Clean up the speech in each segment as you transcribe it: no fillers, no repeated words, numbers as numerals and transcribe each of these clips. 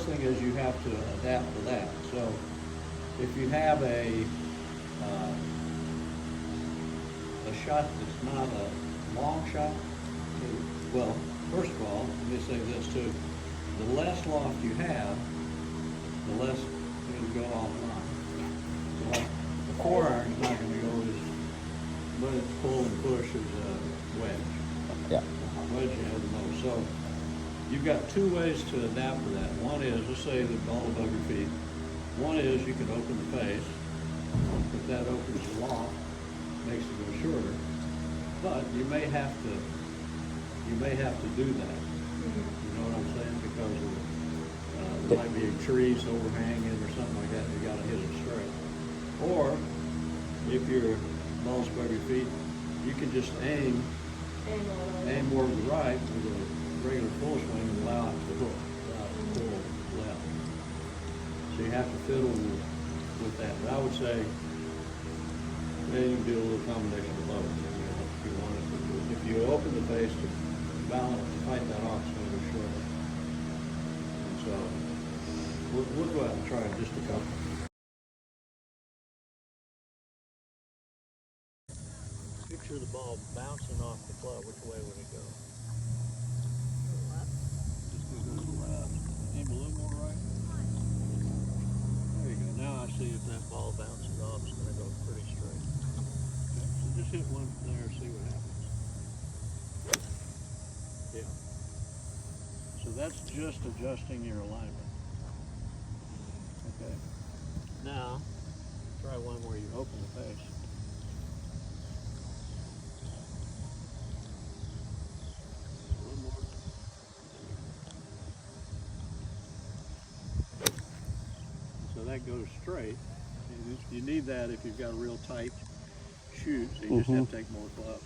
thing is you have to adapt to that. So if you have a shot that's not a long shot, well, first of all, let me say this too. The less loft you have, the less it'll go offline. So like the 4-iron's not gonna go as, but it's pull and push as a wedge. Yeah. Wedge you have the most. So you've got two ways to adapt to that. One is, let's say the ball above your feet. One is you can open the face. If that opens the loft, makes it go shorter. But you may have to do that. You know what I'm saying? Because of, there might be trees overhanging or something like that. You got to hit it straight. Or if your ball's above your feet, you can just aim more to the right with a regular full swing and allow it to hook, allow it to pull left. So you have to fiddle with that. But I would say, yeah, you can do a little combination of both. If you want it to. If you open the face to balance, to fight that off, it's going to go short. And so we'll go out and try just a couple. Picture the ball bouncing off the club. Which way would it go? Left. Just go to the left. Aim a little more right. There you go. Now I see if that ball bounces off, it's going to go pretty straight. Okay. So just hit one there, see what happens. Yeah. So that's just adjusting your alignment. Okay. Now, try one where you open the face. One more. So that goes straight. You need that if you've got a real tight shoot, so you just have to take more club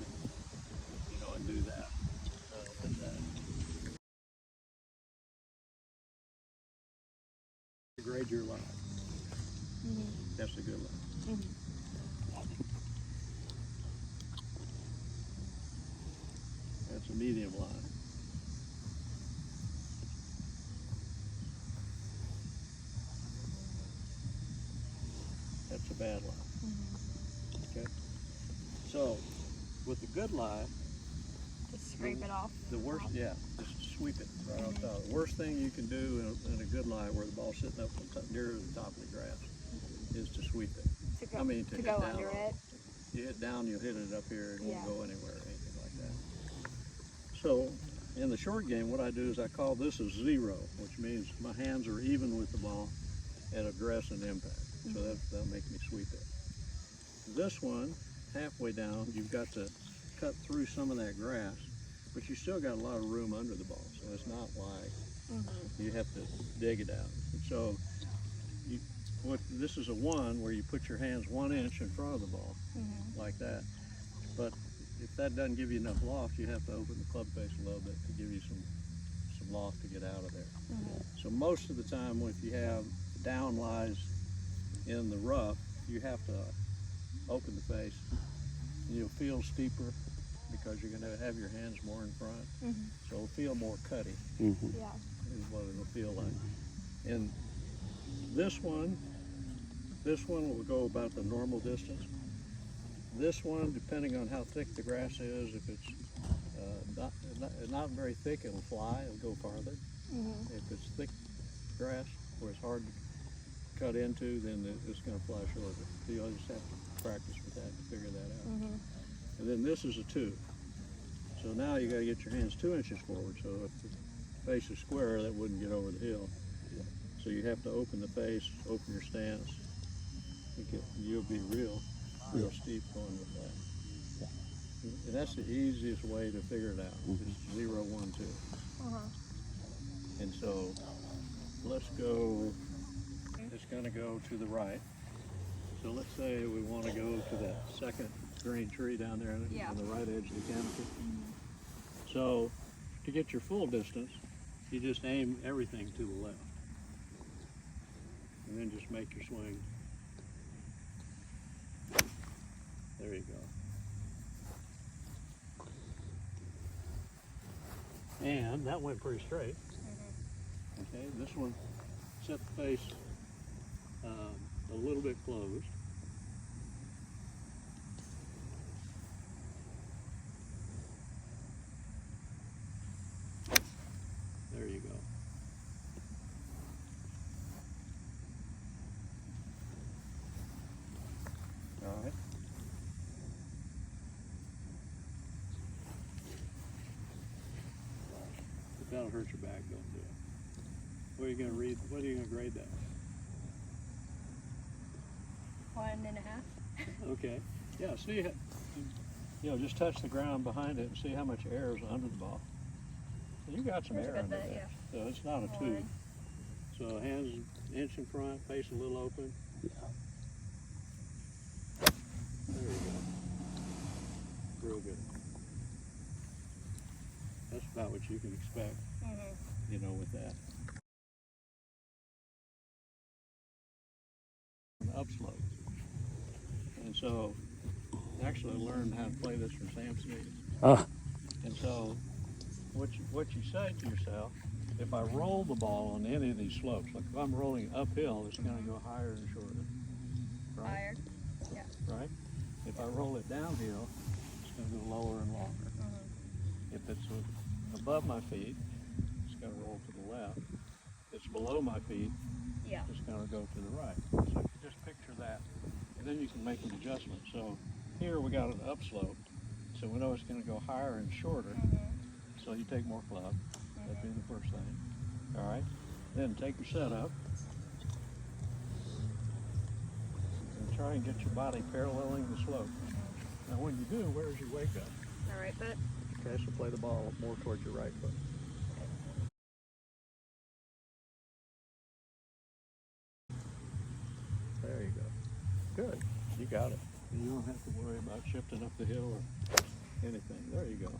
and do that. And grade your line. That's a good line. That's a medium line. That's a bad line. Okay. So with the good lie, Just scrape it off. the worst, yeah, just sweep it right off top. The worst thing you can do in a good lie where the ball's sitting up near the top of the grass is to sweep it. To go, I mean, to hit go down under on it. You hit down, you'll hit it up here, it Yeah. won't go anywhere or anything like that. So in the short game, what I do is I call this a zero, which means my hands are even with the ball at address and impact. So that'll make me sweep it. This one, halfway down, you've got to cut through some of that grass, but you still got a lot of room under the ball. So it's not like you have to dig it out. And so this is a one where you put your hands 1 inch in front of the ball, like that. But if that doesn't give you enough loft, you have to open the club face a little bit to give you some loft to get out of there. So most of the time, if you have down lies in the rough, you have to open the face, and you'll feel steeper because you're going to have your hands more in front. So it'll feel more cutty. Yeah. Is what it'll feel like. And this one will go about the normal distance. This one, depending on how thick the grass is, if it's not very thick, it'll fly, it'll go farther. If it's thick grass where it's hard to cut into, then it's going to fly shorter. So you'll just have to practice with that to figure that out. And then this is a 2. So now you got to get your hands 2 inches forward. So if the face is square, that wouldn't get over the hill. So you have to open the face, open your stance. You'll be real steep going with that. And that's the easiest way to figure it out. It's 0, 1, 2. And so let's go. It's going to go to the right. So let's say we want to go to that second green tree down there on the right edge of the canopy. So to get your full distance, you just aim everything to the left. And then just make your swing. There you go. And that went pretty straight. Okay, this one set the face a little bit closed. There you go. All right. If that'll hurt your back, don't do it. What are you gonna read? What are you gonna grade that? 1.5. Okay. Yeah. See, just touch the ground behind it and see how much air is under the ball. You got some There's a air good under bit, there, yeah. so it's not a tube. One. So hands inch in front, face a little open. There you go. Real good. That's about what you can expect, Mm-hmm. with that. An upslope. And so, I actually learned how to play this from Sam Snead. Oh, And so, what you say to yourself, if I roll the ball on any of these slopes, like if I'm rolling uphill, it's going to go higher and shorter, right? Higher. Yeah. Right? If I roll it downhill, it's going to go lower and longer. Mm-hmm. If it's above my feet, it's going to roll to the left. If it's below my feet, Yeah. it's going to go to the right. So if you just picture that, and then you can make an adjustment. So here we got an upslope, so we know it's going to go higher and shorter. Mm-hmm. So you take more club. That'd be the first thing. All right. Then take your setup and try and get your body paralleling the slope. Now, when you do, where's your wake up? All right, but Okay, so play the ball more towards your right foot. There you go. Good. You got it. You don't have to worry about shifting up the hill or anything. There you go.